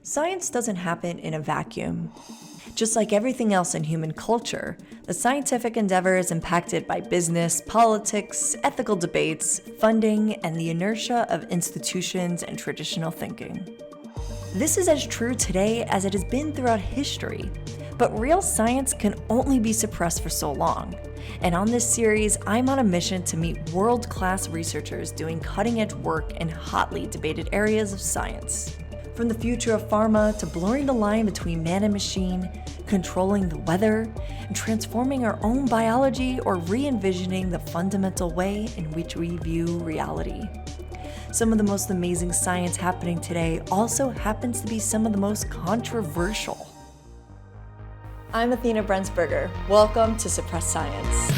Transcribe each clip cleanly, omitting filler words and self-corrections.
Science doesn't happen in a vacuum. Just like everything else in human culture, the scientific endeavor is impacted by business, politics, ethical debates, funding, and the inertia of institutions and traditional thinking. This is as true today as it has been throughout history, but real science can only be suppressed for so long. And on this series, I'm on a mission to meet world-class researchers doing cutting-edge work in hotly debated areas of science. From the future of pharma to blurring the line between man and machine, controlling the weather, and transforming our own biology or re-envisioning the fundamental way in which we view reality. Some of the most amazing science happening today also happens to be some of the most controversial. I'm Athena Brensberger. Welcome to Suppressed Science.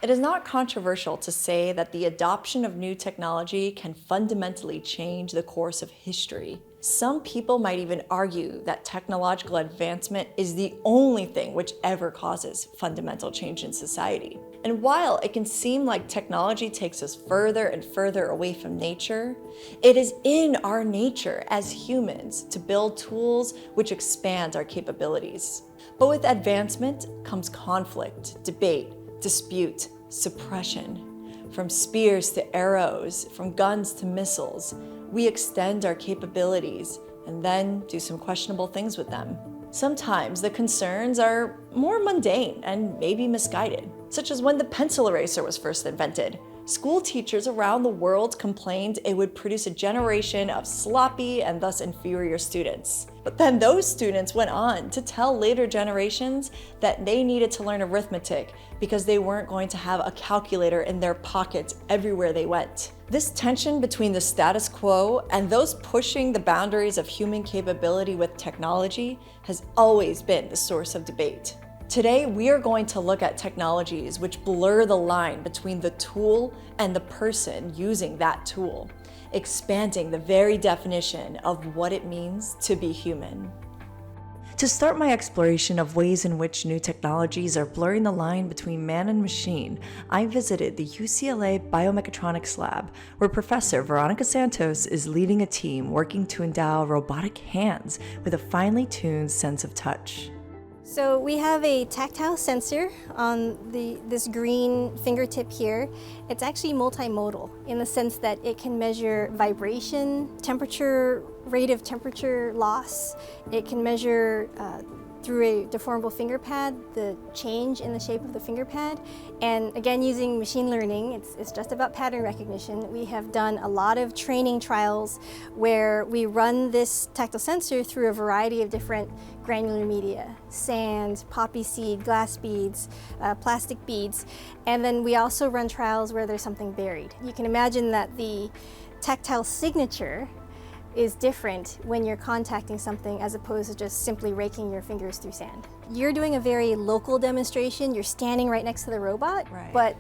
It is not controversial to say that the adoption of new technology can fundamentally change the course of history. Some people might even argue that technological advancement is the only thing which ever causes fundamental change in society. And while it can seem like technology takes us further and further away from nature, it is in our nature as humans to build tools which expand our capabilities. But with advancement comes conflict, debate, dispute, suppression. From spears to arrows, from guns to missiles, we extend our capabilities and then do some questionable things with them. Sometimes the concerns are more mundane and maybe misguided, such as when the pencil eraser was first invented. School teachers around the world complained it would produce a generation of sloppy and thus inferior students. But then those students went on to tell later generations that they needed to learn arithmetic because they weren't going to have a calculator in their pockets everywhere they went. This tension between the status quo and those pushing the boundaries of human capability with technology has always been the source of debate. Today, we are going to look at technologies which blur the line between the tool and the person using that tool, expanding the very definition of what it means to be human. To start my exploration of ways in which new technologies are blurring the line between man and machine, I visited the UCLA Biomechatronics Lab, where Professor Veronica Santos is leading a team working to endow robotic hands with a finely tuned sense of touch. So we have a tactile sensor on this green fingertip here. It's actually multimodal in the sense that it can measure vibration, temperature, rate of temperature loss. It can measure through a deformable finger pad the change in the shape of the finger pad. And again, using machine learning, it's just about pattern recognition. We have done a lot of training trials where we run this tactile sensor through a variety of different granular media, sand, poppy seed, glass beads, plastic beads, and then we also run trials where there's something buried. You can imagine that the tactile signature is different when you're contacting something as opposed to just simply raking your fingers through sand. You're doing a very local demonstration, you're standing right next to the robot, Right. But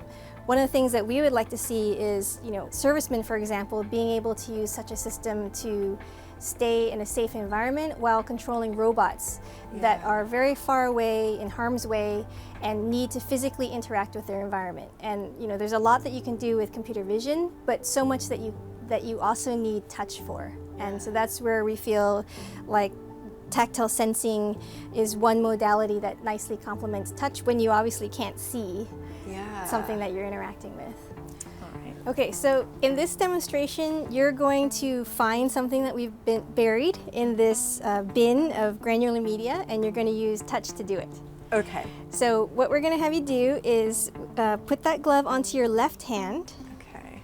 one of the things that we would like to see is, servicemen, for example, being able to use such a system to stay in a safe environment while controlling robots that are very far away, in harm's way, and need to physically interact with their environment. And there's a lot that you can do with computer vision, but so much that you also need touch for. And so that's where we feel like tactile sensing is one modality that nicely complements touch when you obviously can't see something that you're interacting with. Okay, so in this demonstration, you're going to find something that we've buried in this bin of granular media, and you're going to use touch to do it. Okay. So what we're going to have you do is put that glove onto your left hand. Okay.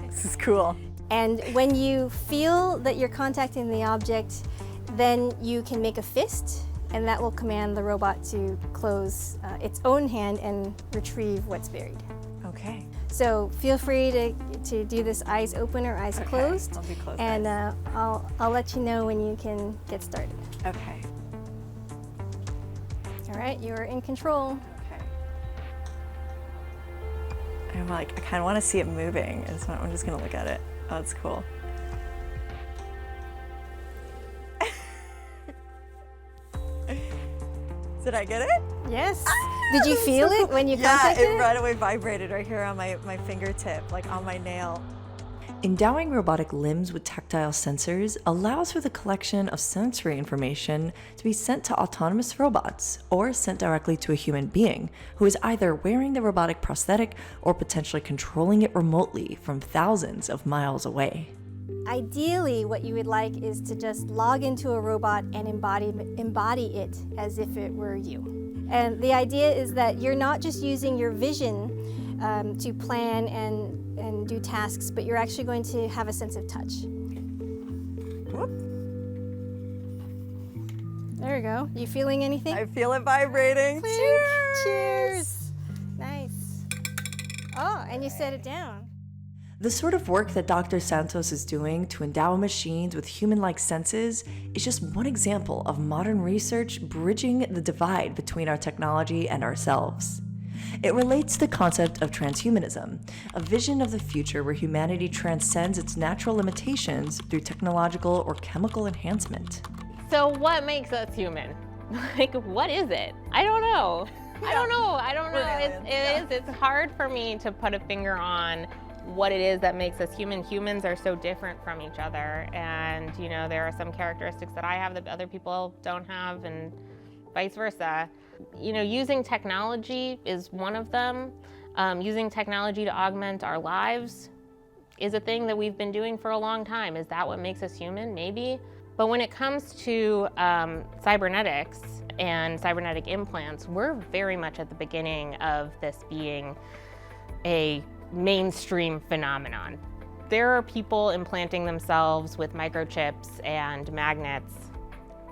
This is cool. And when you feel that you're contacting the object, then you can make a fist, and that will command the robot to close its own hand and retrieve what's buried. Okay. So feel free to do this eyes open or eyes closed. I'll do closed and eyes. I'll let you know when you can get started. Okay. All right, you're in control. Okay. I kind of want to see it moving, and so I'm just gonna look at it. Oh, that's cool. Did I get it? Yes. Did you feel it when you Yeah, contacted it it? right away vibrated right here on my fingertip, like on my nail. Endowing robotic limbs with tactile sensors allows for the collection of sensory information to be sent to autonomous robots or sent directly to a human being who is either wearing the robotic prosthetic or potentially controlling it remotely from thousands of miles away. Ideally, what you would like is to just log into a robot and embody it as if it were you. And the idea is that you're not just using your vision to plan and do tasks, but you're actually going to have a sense of touch. Whoop. There we go. You feeling anything? I feel it vibrating. Clink. Cheers! Cheers! Nice. Oh, and you set it down. The sort of work that Dr. Santos is doing to endow machines with human-like senses is just one example of modern research bridging the divide between our technology and ourselves. It relates to the concept of transhumanism, a vision of the future where humanity transcends its natural limitations through technological or chemical enhancement. So what makes us human? Like, what is it? I don't know. I don't know. It's hard for me to put a finger on what it is that makes us human. Humans are so different from each other, and you know, there are some characteristics that I have that other people don't have, and vice versa. You know, using technology is one of them. Using technology to augment our lives is a thing that we've been doing for a long time. Is that what makes us human? Maybe. But when it comes to cybernetics and cybernetic implants, we're very much at the beginning of this being a mainstream phenomenon. There are people implanting themselves with microchips and magnets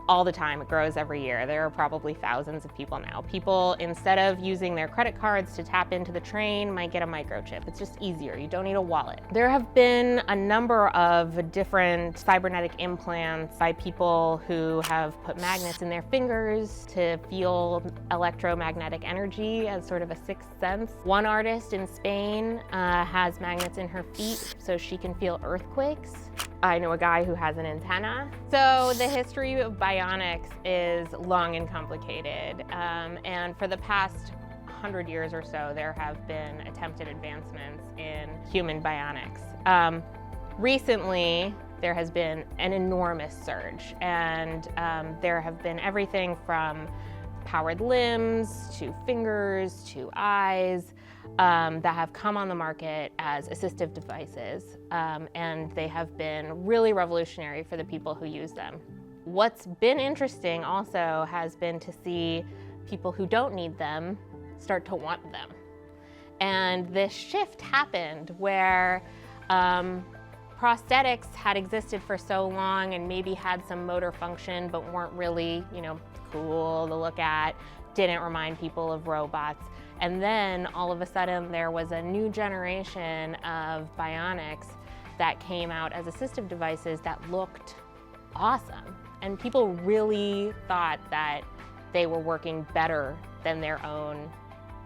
all the time. It grows every year. There are probably thousands of people now. People, instead of using their credit cards to tap into the train, might get a microchip. It's just easier. You don't need a wallet. There have been a number of different cybernetic implants by people who have put magnets in their fingers to feel electromagnetic energy as sort of a sixth sense. One artist in Spain has magnets in her feet so she can feel earthquakes. I know a guy who has an antenna. So the history of bionics is long and complicated. And for the past 100 years or so, there have been attempted advancements in human bionics. Recently, there has been an enormous surge, and there have been everything from powered limbs to fingers to eyes that have come on the market as assistive devices, and they have been really revolutionary for the people who use them. What's been interesting also has been to see people who don't need them start to want them. And this shift happened where prosthetics had existed for so long and maybe had some motor function but weren't really, you know, cool to look at, didn't remind people of robots. And then all of a sudden there was a new generation of bionics that came out as assistive devices that looked awesome. And people really thought that they were working better than their own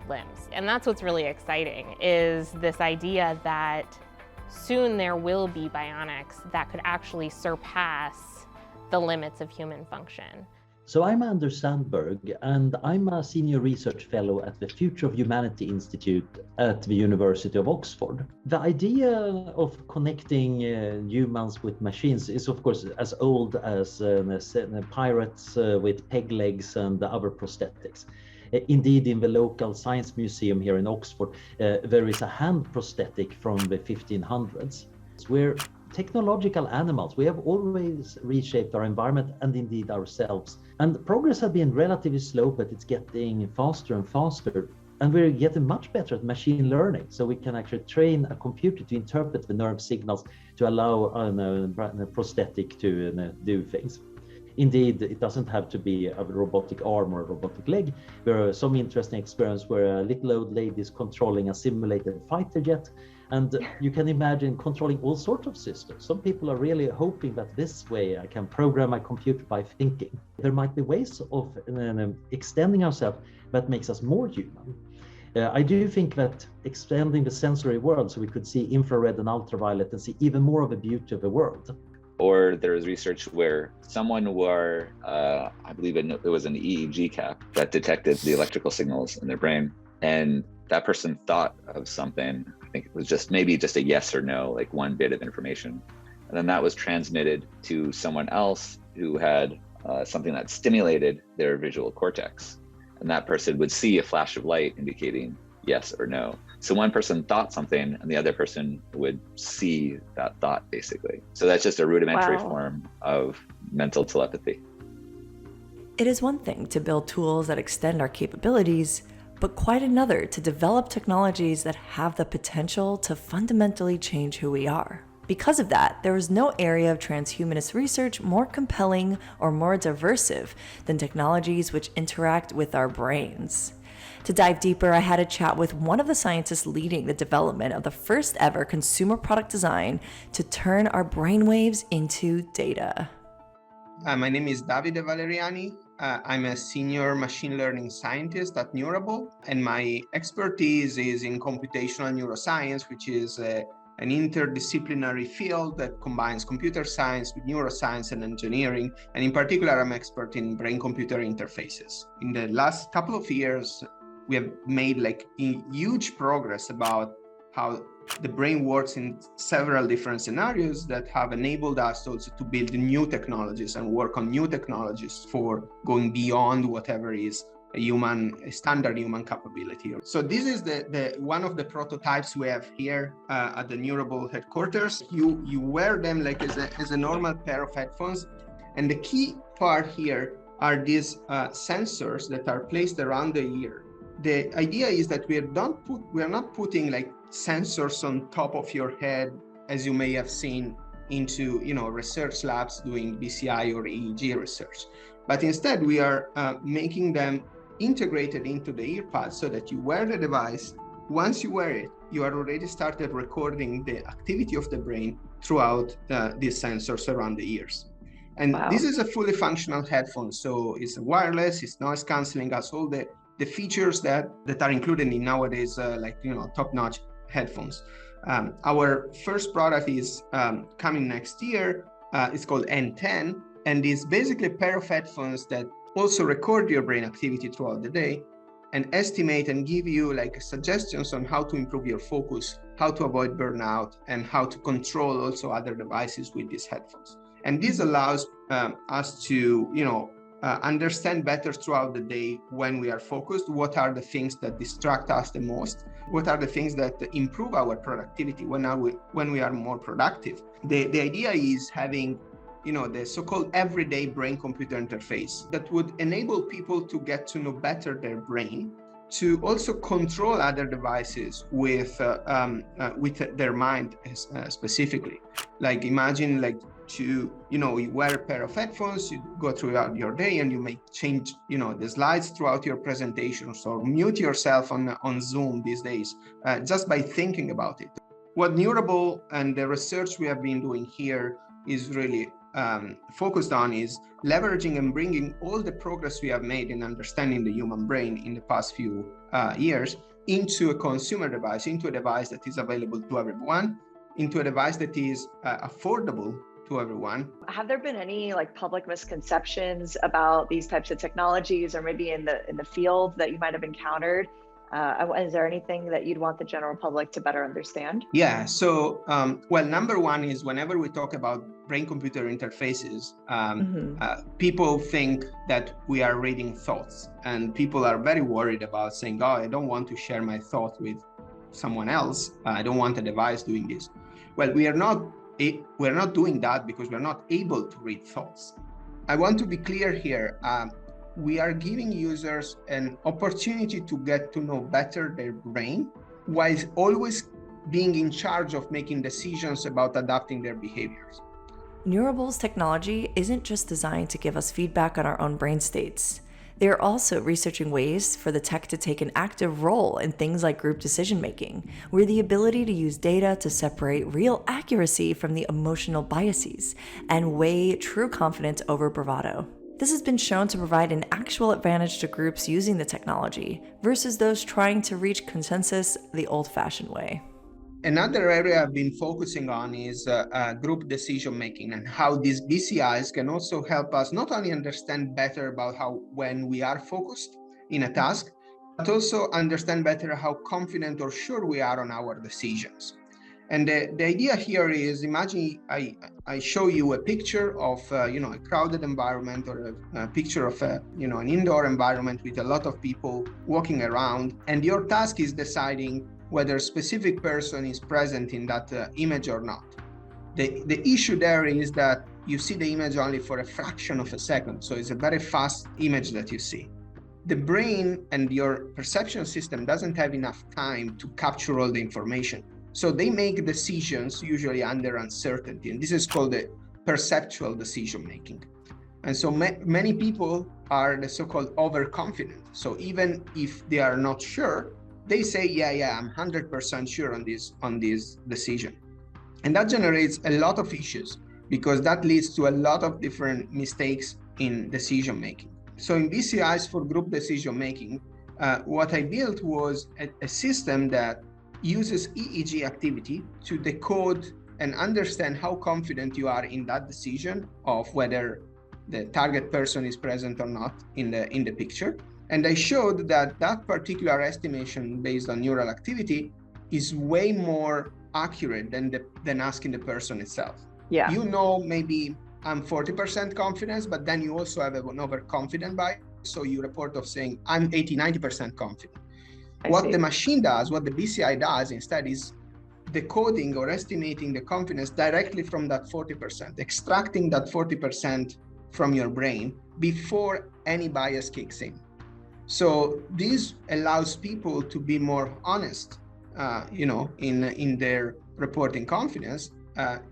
limbs. And that's what's really exciting, is this idea that soon there will be bionics that could actually surpass the limits of human function. So I'm Anders Sandberg, and I'm a senior research fellow at the Future of Humanity Institute at the University of Oxford. The idea of connecting humans with machines is, of course, as old as pirates with peg legs and other prosthetics. Indeed, in the local science museum here in Oxford, there is a hand prosthetic from the 1500s. We're technological animals. We have always reshaped our environment and indeed ourselves. And progress has been relatively slow, but it's getting faster and faster. And we're getting much better at machine learning. So we can actually train a computer to interpret the nerve signals to allow a prosthetic to do things. Indeed, it doesn't have to be a robotic arm or a robotic leg. There are some interesting experiments where a little old lady is controlling a simulated fighter jet. And you can imagine controlling all sorts of systems. Some people are really hoping that this way I can program my computer by thinking. There might be ways of extending ourselves that makes us more human. I do think that extending the sensory world so we could see infrared and ultraviolet and see even more of the beauty of the world. Or there was research where someone wore, I believe it was an EEG cap that detected the electrical signals in their brain. And that person thought of something, I think it was just maybe just a yes or no, like one bit of information. And then that was transmitted to someone else who had something that stimulated their visual cortex. And that person would see a flash of light indicating yes or no. So one person thought something and the other person would see that thought, basically. So that's just a rudimentary form of mental telepathy. It is one thing to build tools that extend our capabilities, but quite another to develop technologies that have the potential to fundamentally change who we are. Because of that, there is no area of transhumanist research more compelling or more diversive than technologies which interact with our brains. To dive deeper, I had a chat with one of the scientists leading the development of the first ever consumer product design to turn our brainwaves into data. My name is Davide Valeriani. I'm a senior machine learning scientist at Neurable, and my expertise is in computational neuroscience, which is an interdisciplinary field that combines computer science with neuroscience and engineering. And in particular, I'm expert in brain-computer interfaces. In the last couple of years, we have made huge progress about how the brain works in several different scenarios that have enabled us also to build new technologies and work on new technologies for going beyond whatever is a standard human capability. So this is the one of the prototypes we have here at the Neurable headquarters. You wear them like as a normal pair of headphones, and the key part here are these sensors that are placed around the ear. The idea is that we are not putting like sensors on top of your head, as you may have seen into research labs doing BCI or EEG research, but instead we are making them integrated into the earpad so that you wear the device. Once you wear it, you are already started recording the activity of the brain throughout these sensors around the ears. And this is a fully functional headphone, so it's wireless, it's noise canceling, has all the features that are included in nowadays top-notch headphones. Our first product is coming next year. It's called N10, and it's basically a pair of headphones that also record your brain activity throughout the day and estimate and give you suggestions on how to improve your focus, how to avoid burnout, and how to control also other devices with these headphones. And this allows us to understand better throughout the day when we are focused, what are the things that distract us the most, what are the things that improve our productivity when we are more productive. The idea is having the so-called everyday brain-computer interface that would enable people to get to know better their brain, to also control other devices with their mind specifically. Like imagine you wear a pair of headphones, you go throughout your day and you may change the slides throughout your presentations or mute yourself on Zoom these days just by thinking about it. What Neurable and the research we have been doing here is really focused on is leveraging and bringing all the progress we have made in understanding the human brain in the past few years into a consumer device, into a device that is available to everyone, into a device that is affordable to everyone. Have there been any public misconceptions about these types of technologies, or maybe in the field that you might have encountered? Is there anything that you'd want the general public to better understand? Yeah, so, number one is whenever we talk about brain-computer interfaces, people think that we are reading thoughts, and people are very worried about saying, I don't want to share my thought with someone else. I don't want a device doing this. Well, we're not doing that because we're not able to read thoughts. I want to be clear here. We are giving users an opportunity to get to know better their brain while always being in charge of making decisions about adapting their behaviors. Neurable's technology isn't just designed to give us feedback on our own brain states. They are also researching ways for the tech to take an active role in things like group decision-making, where the ability to use data to separate real accuracy from the emotional biases and weigh true confidence over bravado. This has been shown to provide an actual advantage to groups using the technology versus those trying to reach consensus the old-fashioned way. Another area I've been focusing on is group decision making, and how these BCIs can also help us not only understand better about how when we are focused in a task, but also understand better how confident or sure we are on our decisions. And the idea here is, imagine I show you a picture of a crowded environment, or a picture of an indoor environment with a lot of people walking around, and your task is deciding whether a specific person is present in that image or not. The issue there is that you see the image only for a fraction of a second, so it's a very fast image that you see. The brain and your perception system doesn't have enough time to capture all the information. So they make decisions usually under uncertainty, and this is called the perceptual decision making. And so many people are the so-called overconfident. So even if they are not sure, they say, yeah, I'm 100% sure on this decision. And that generates a lot of issues, because that leads to a lot of different mistakes in decision making. So in BCIs for group decision making, what I built was a system that uses EEG activity to decode and understand how confident you are in that decision of whether the target person is present or not in the picture. And I showed that that particular estimation based on neural activity is way more accurate than asking the person itself. Yeah. Maybe I'm 40% confidence, but then you also have an overconfident bias. So you report of saying I'm 80-90% confident. What the machine does, what the BCI does instead, is decoding or estimating the confidence directly from that 40%, extracting that 40% from your brain before any bias kicks in. So this allows people to be more honest, in their reporting confidence,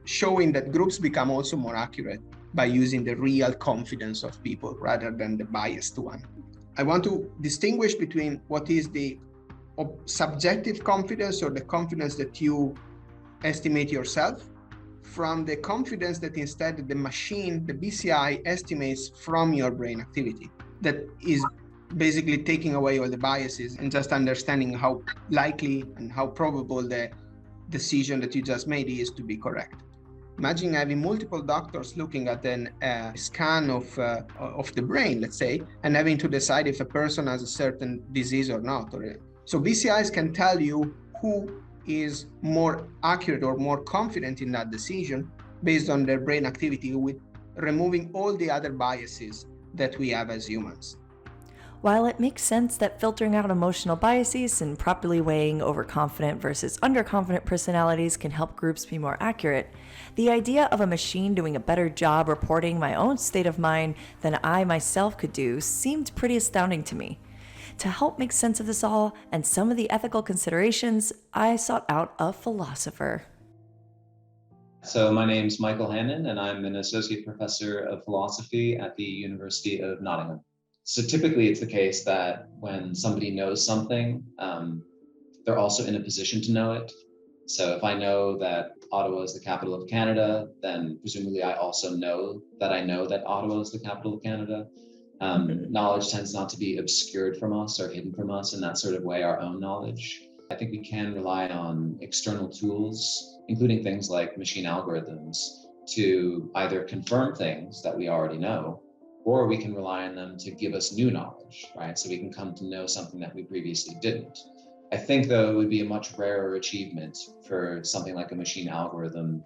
showing that groups become also more accurate by using the real confidence of people rather than the biased one. I want to distinguish between what is the subjective confidence, or the confidence that you estimate yourself, from the confidence that instead the machine, the BCI, estimates from your brain activity. That is basically taking away all the biases and just understanding how likely and how probable the decision that you just made is to be correct. Imagine having multiple doctors looking at a scan of the brain, let's say, and having to decide if a person has a certain disease or not. So BCIs can tell you who is more accurate or more confident in that decision based on their brain activity, with removing all the other biases that we have as humans. While it makes sense that filtering out emotional biases and properly weighing overconfident versus underconfident personalities can help groups be more accurate, the idea of a machine doing a better job reporting my own state of mind than I myself could do seemed pretty astounding to me. To help make sense of this all and some of the ethical considerations, I sought out a philosopher. So my name's Michael Hannon, and I'm an associate professor of philosophy at the University of Nottingham. So typically it's the case that when somebody knows something, they're also in a position to know it. So if I know that Ottawa is the capital of Canada, then presumably I also know that Ottawa is the capital of Canada. Knowledge tends not to be obscured from us or hidden from us in that sort of way, our own knowledge. I think we can rely on external tools, including things like machine algorithms, to either confirm things that we already know, or we can rely on them to give us new knowledge, right? So we can come to know something that we previously didn't. I think, though, it would be a much rarer achievement for something like a machine algorithm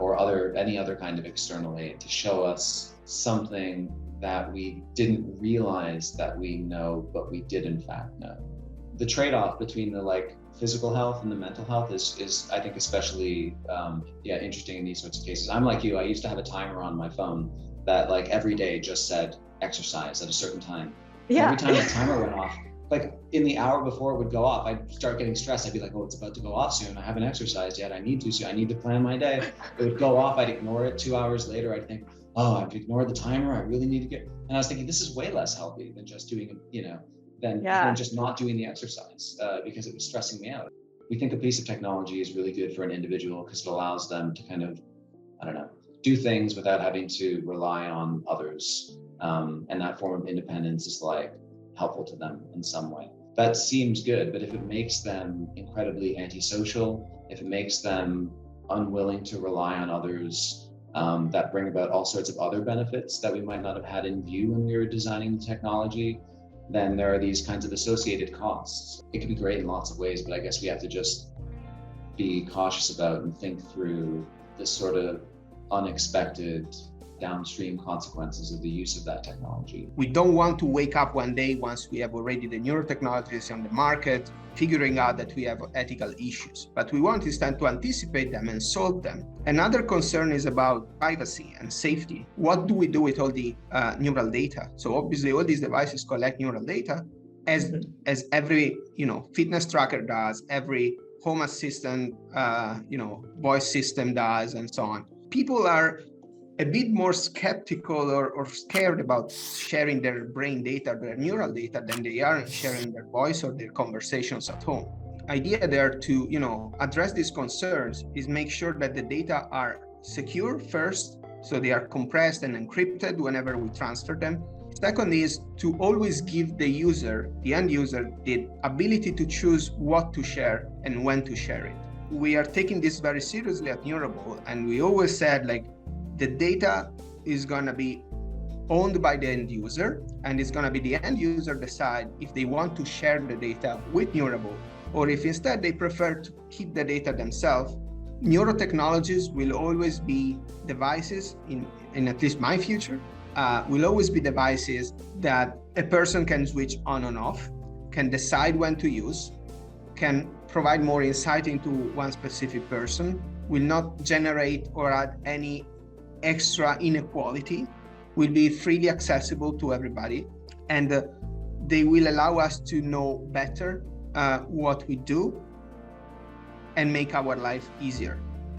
or any other kind of external aid to show us something that we didn't realize that we know, but we did in fact know. The trade-off between the physical health and the mental health is I think especially interesting in these sorts of cases. I'm like you, I used to have a timer on my phone that every day just said exercise at a certain time. Yeah. Every time the timer went off, in the hour before it would go off, I'd start getting stressed. I'd be like, oh, it's about to go off soon. I haven't exercised yet. I need to plan my day. It would go off. I'd ignore it. 2 hours later, I'd think, oh, I've ignored the timer. I really need to get, and I was thinking, this is way less healthy than just doing, than just not doing the exercise because it was stressing me out. We think a piece of technology is really good for an individual because it allows them to kind of, do things without having to rely on others. And that form of independence is helpful to them in some way. that seems good, but if it makes them incredibly antisocial, if it makes them unwilling to rely on others, that bring about all sorts of other benefits that we might not have had in view when we were designing the technology, then there are these kinds of associated costs. It can be great in lots of ways, but I guess we have to just be cautious about and think through this sort of unexpected downstream consequences of the use of that technology. We don't want to wake up one day once we have already the neurotechnologies on the market, figuring out that we have ethical issues, but we want instead to anticipate them and solve them. Another concern is about privacy and safety. What do we do with all the neural data? So obviously all these devices collect neural data as every fitness tracker does, every home assistant voice system does, and so on. People are a bit more skeptical or scared about sharing their brain data, their neural data, than they are in sharing their voice or their conversations at home. Idea there to address these concerns is make sure that the data are secure first, so they are compressed and encrypted whenever we transfer them. Second is to always give the user, the end user, the ability to choose what to share and when to share it. We are taking this very seriously at Neurable, and we always said the data is going to be owned by the end user, and it's going to be the end user decide if they want to share the data with Neurable, or if instead they prefer to keep the data themselves. Neurotechnologies will always be devices, in at least my future, will always be devices that a person can switch on and off, can decide when to use, can provide more insight into one specific person, will not generate or add any extra inequality, will be freely accessible to everybody, and they will allow us to know better what we do and make our life easier.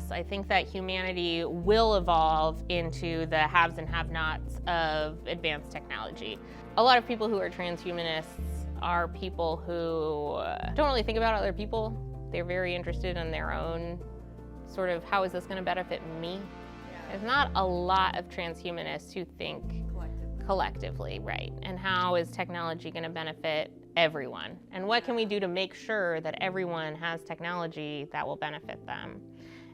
I think that humanity will evolve into the haves and have-nots of advanced technology. A lot of people who are transhumanists are people who don't really think about other people. They're very interested in their own sort of, how is this going to benefit me? There's not a lot of transhumanists who think collectively, right? And how is technology going to benefit everyone? And what can we do to make sure that everyone has technology that will benefit them?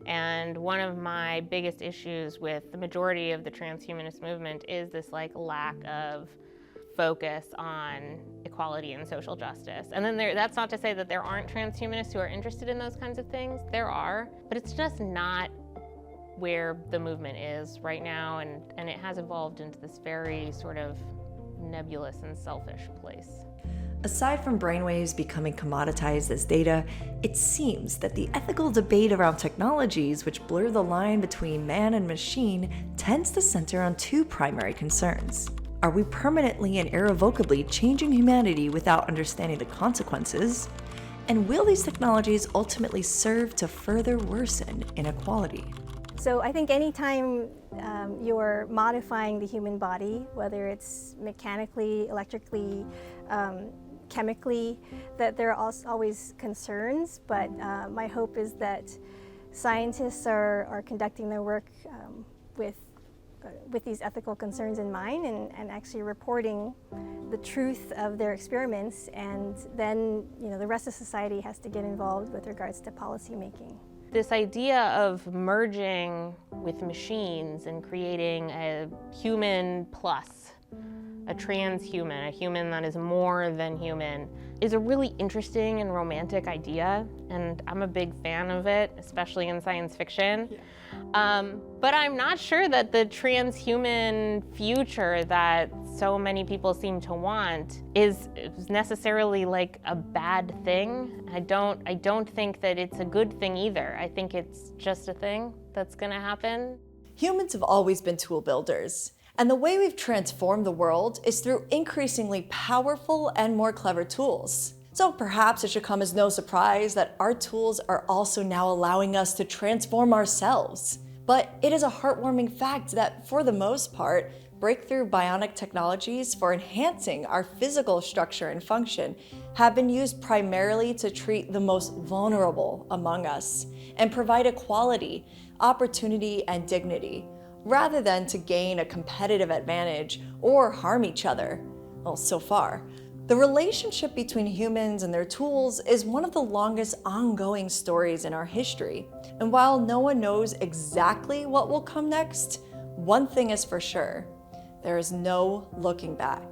And one of my biggest issues with the majority of the transhumanist movement is this lack of focus on equality and social justice. And then that's not to say that there aren't transhumanists who are interested in those kinds of things. There are, but it's just not where the movement is right now, and it has evolved into this very sort of nebulous and selfish place. Aside from brainwaves becoming commoditized as data, it seems that the ethical debate around technologies which blur the line between man and machine tends to center on two primary concerns. Are we permanently and irrevocably changing humanity without understanding the consequences? And will these technologies ultimately serve to further worsen inequality? So I think anytime you're modifying the human body, whether it's mechanically, electrically, chemically, that there are always concerns, but my hope is that scientists are conducting their work with these ethical concerns in mind, and actually reporting the truth of their experiments, and then the rest of society has to get involved with regards to policy making. This idea of merging with machines and creating a human plus, a transhuman, a human that is more than human, is a really interesting and romantic idea, and I'm a big fan of it, especially in science fiction. But I'm not sure that the transhuman future that so many people seem to want is necessarily a bad thing. I don't think that it's a good thing either. I think it's just a thing that's gonna happen. Humans have always been tool builders, and the way we've transformed the world is through increasingly powerful and more clever tools. So perhaps it should come as no surprise that our tools are also now allowing us to transform ourselves. But it is a heartwarming fact that, for the most part, breakthrough bionic technologies for enhancing our physical structure and function have been used primarily to treat the most vulnerable among us and provide equality, opportunity, and dignity, rather than to gain a competitive advantage or harm each other. Well, so far. The relationship between humans and their tools is one of the longest ongoing stories in our history. And while no one knows exactly what will come next, one thing is for sure: there is no looking back.